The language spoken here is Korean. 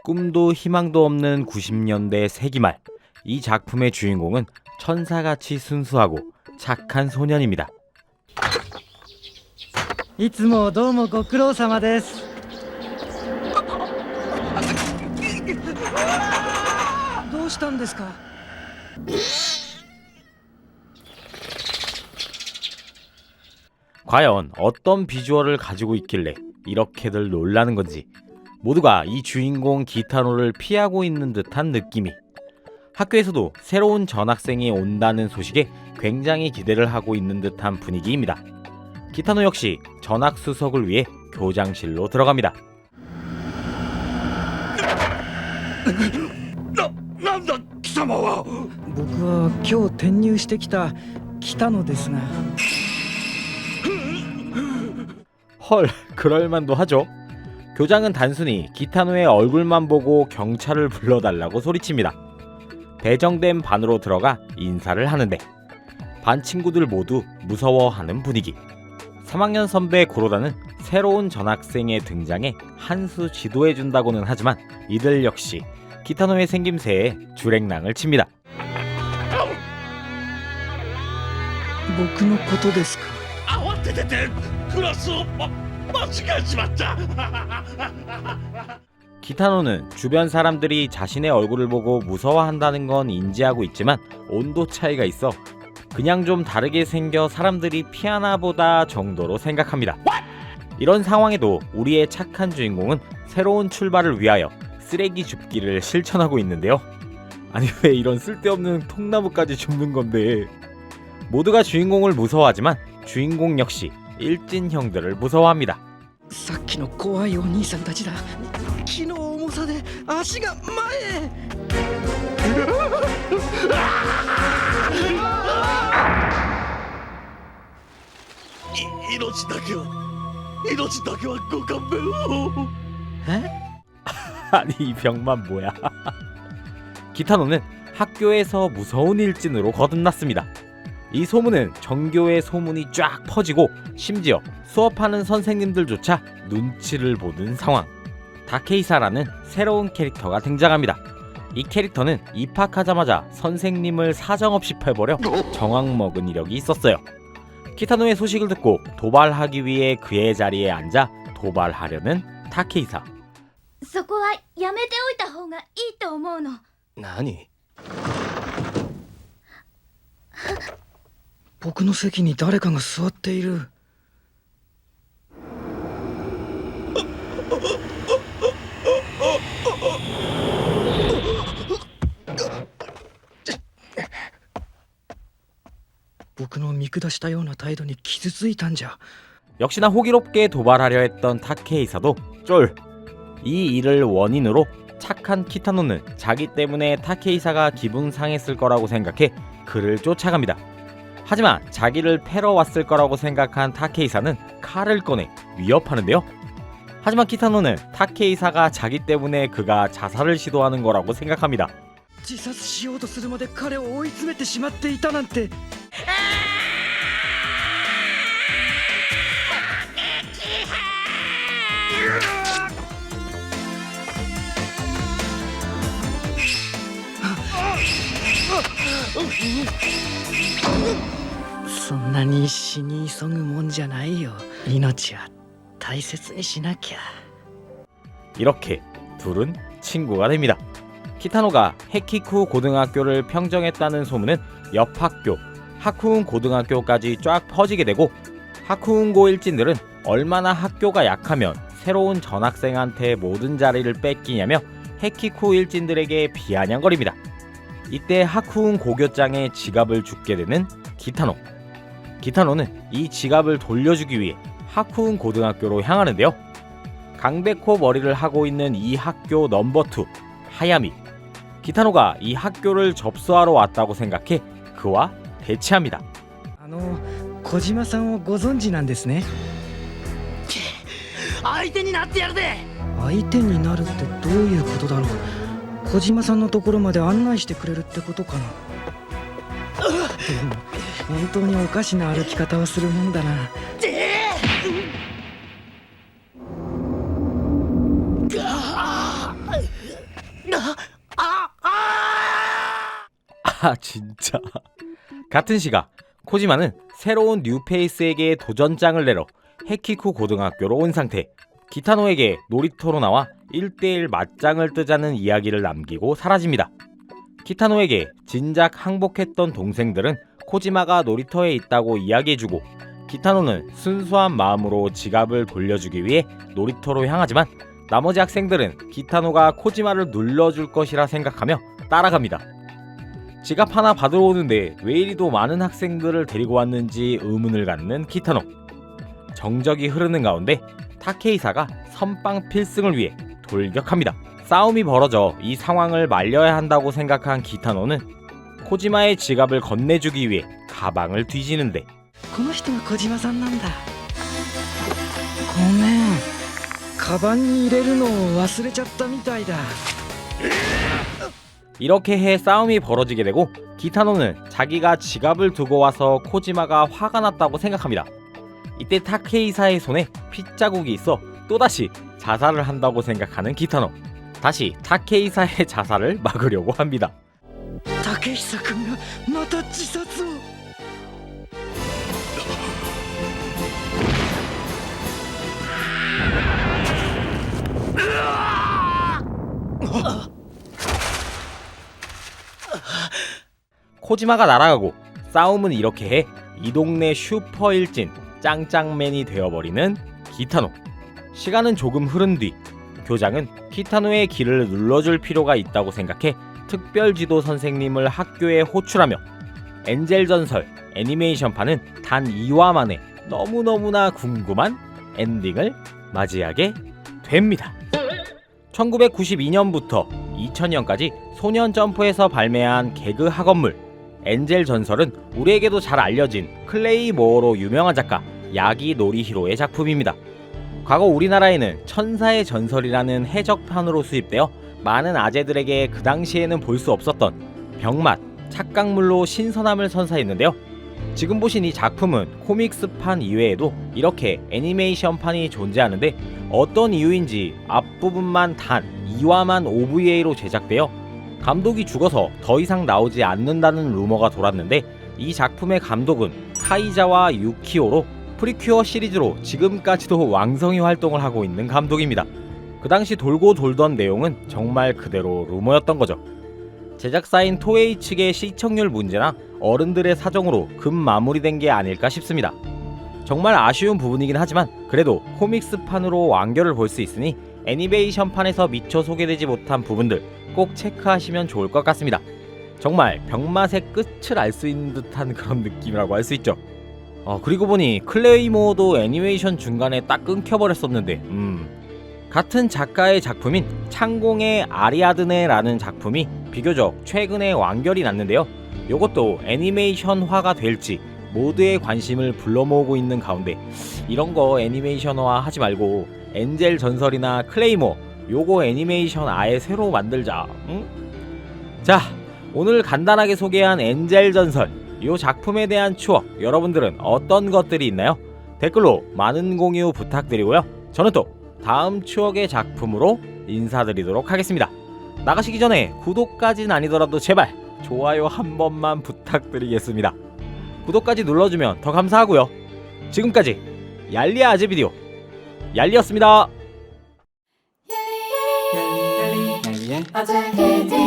꿈도 희망도 없는 90년대 세기말, 이 작품의 주인공은 천사같이 순수하고 착한 소년입니다. いつもどうもご苦労様です。どうしたんですか？ 과연 어떤 비주얼을 가지고 있길래 이렇게들 놀라는 건지 모두가 이 주인공 기타노를 피하고 있는 듯한 느낌이. 학교에서도 새로운 전학생이 온다는 소식에 굉장히 기대를 하고 있는 듯한 분위기입니다. 기타노 역시 전학 수석을 위해 교장실로 들어갑니다. なんだ貴様は。僕は今日転入してきた北野ですが。 헐, 그럴만도 하죠. 교장은 단순히 기타노의 얼굴만 보고 경찰을 불러달라고 소리칩니다. 배정된 반으로 들어가 인사를 하는데 반 친구들 모두 무서워하는 분위기. 3학년 선배 고로다는 새로운 전학생의 등장에 한 수 지도해준다고는 하지만 이들 역시 기타노의 생김새에 주랭랑을 칩니다. 僕のことですか？慌てててクラスを間違えちまった。 기타노는 주변 사람들이 자신의 얼굴을 보고 무서워한다는 건 인지하고 있지만 온도 차이가 있어 그냥 좀 다르게 생겨 사람들이 피하나 보다 정도로 생각합니다. 이런 상황에도 우리의 착한 주인공은 새로운 출발을 위하여 쓰레기 줍기를 실천하고 있는데요. 아니 왜 이런 쓸데없는 통나무까지 줍는 건데. 모두가 주인공을 무서워하지만 주인공 역시 일진 형들을 무서워합니다. さっきの怖いお兄さんたちだ。木の重さで足が前へ。命だけはご勘弁を。 아니 이 병만 뭐야. 기타노는 학교에서 무서운 일진으로 거듭났습니다. 이 소문은 전교의 소문이 쫙 퍼지고 심지어 수업하는 선생님들조차 눈치를 보는 상황. 다케이사라는 새로운 캐릭터가 등장합니다. 이 캐릭터는 입학하자마자 선생님을 사정없이 패버려 정황 먹은 이력이 있었어요. 기타노의 소식을 듣고 도발하기 위해 그의 자리에 앉아 도발하려는 다케이사. そこはやめておいた方がいいと思うの。何？僕の席に誰かが座っている。僕の見下したような態度に傷ついたんじゃ。 역시나 호기롭게 도발하려 했던 타케이사도 쫄. 이 일을 원인으로 착한 키타노는 자기 때문에 타케이사가 기분 상했을 거라고 생각해 그를 쫓아갑니다. 하지만 자기를 패러 왔을 거라고 생각한 타케이사는 칼을 꺼내 위협하는데요. 하지만 키타노는 타케이사가 자기 때문에 그가 자살을 시도하는 거라고 생각합니다. 自殺しようとするまで彼を追い詰めてしまっていたなんて。そんなに死に急ぐもんじゃないよ。命は大切にしなきゃ。 이렇게 둘은 친구가 됩니다. 키타노가 헤키쿠 고등학교를 평정했다는 소문은 옆 학교 하쿠운 고등학교까지 쫙 퍼지게 되고 하쿠운고 일진들은 얼마나 학교가 약하면 새로운 전학생한테 모든 자리를 뺏기냐며 헤키쿠 일진들에게 비아냥거립니다. 이때 하쿠운 고교장의 지갑을 줍게 되는 기타노. 기타노는 이 지갑을 돌려주기 위해 하쿠운 고등학교로 향하는데요. 강백호 머리를 하고 있는 이 학교 넘버2 하야미. 기타노가 이 학교를 접수하러 왔다고 생각해 그와 대치합니다. 小島さんをご存知なんですね。相手になってやるで。相手になるってどういうことだろう。小島さんのところまで案内してくれるってことかな。でも本当におかしな歩き方をするもんだな。아 진짜. 같은 시각 코지마는 새로운 뉴페이스에게 도전장을 내러 헤키쿠 고등학교로 온 상태. 기타노에게 놀이터로 나와 1대1 맞짱을 뜨자는 이야기를 남기고 사라집니다. 기타노에게 진작 항복했던 동생들은 코지마가 놀이터에 있다고 이야기해주고, 기타노는 순수한 마음으로 지갑을 돌려주기 위해 놀이터로 향하지만 나머지 학생들은 기타노가 코지마를 눌러줄 것이라 생각하며 따라갑니다. 지갑 하나 받으러 오는데 왜 이리도 많은 학생들을 데리고 왔는지 의문을 갖는 기타노. 정적이 흐르는 가운데 타케이사가 선빵 필승을 위해 돌격합니다. 싸움이 벌어져 이 상황을 말려야 한다고 생각한 기타노는 코지마의 지갑을 건네주기 위해 가방을 뒤지는데, この人が小島さんなんだ。ごめん、カバンに入れるのを忘れちゃったみたいだ。 이렇게 해 싸움이 벌어지게 되고, 기타노는 자기가 지갑을 두고 와서 코지마가 화가 났다고 생각합니다. 이때 타케이사의 손에 핏자국이 있어 또다시 자살을 한다고 생각하는 기타노. 다시 타케이사의 자살을 막으려고 합니다. 竹久君がまた自殺を。 코지마가 날아가고 싸움은 이렇게 해 이 동네 슈퍼 일진 짱짱맨이 되어버리는 기타노. 시간은 조금 흐른 뒤 교장은 기타노의 길을 눌러줄 필요가 있다고 생각해 특별지도 선생님을 학교에 호출하며 엔젤 전설 애니메이션판은 단 2화 만에 너무너무나 궁금한 엔딩을 맞이하게 됩니다. 1992년부터 2000년까지 소년 점프에서 발매한 개그 학원물 엔젤 전설은 우리에게도 잘 알려진 클레이모어로 유명한 작가 야기 노리히로의 작품입니다. 과거 우리나라에는 천사의 전설이라는 해적판으로 수입되어 많은 아재들에게 그 당시에는 볼 수 없었던 병맛, 착각물로 신선함을 선사했는데요. 지금 보신 이 작품은 코믹스판 이외에도 이렇게 애니메이션판이 존재하는데, 어떤 이유인지 앞부분만 단 2화만 OVA로 제작되어 감독이 죽어서 더 이상 나오지 않는다는 루머가 돌았는데, 이 작품의 감독은 카이자와 유키오로 프리큐어 시리즈로 지금까지도 왕성히 활동을 하고 있는 감독입니다. 그 당시 돌고 돌던 내용은 정말 그대로 루머였던 거죠. 제작사인 토에이 측의 시청률 문제나 어른들의 사정으로 급 마무리된 게 아닐까 싶습니다. 정말 아쉬운 부분이긴 하지만 그래도 코믹스판으로 완결을 볼 수 있으니 애니메이션판에서 미처 소개되지 못한 부분들 꼭 체크하시면 좋을 것 같습니다. 정말 병맛의 끝을 알 수 있는 듯한 그런 느낌이라고 할 수 있죠. 그리고 보니 클레이모어도 애니메이션 중간에 딱 끊겨버렸었는데, 같은 작가의 작품인 창공의 아리아드네라는 작품이 비교적 최근에 완결이 났는데요. 이것도 애니메이션화가 될지 모두의 관심을 불러모으고 있는 가운데, 이런 거 애니메이션화 하지 말고 엔젤 전설이나 클레이모어 요거 애니메이션 아예 새로 만들자. 응? 자, 오늘 간단하게 소개한 엔젤 전설 요 작품에 대한 추억, 여러분들은 어떤 것들이 있나요? 댓글로 많은 공유 부탁드리고요. 저는 또 다음 추억의 작품으로 인사드리도록 하겠습니다. 나가시기 전에 구독까지는 아니더라도 제발 좋아요 한 번만 부탁드리겠습니다. 구독까지 눌러주면 더 감사하고요. 지금까지 얄리아 아재비디오 얄리였습니다. 아재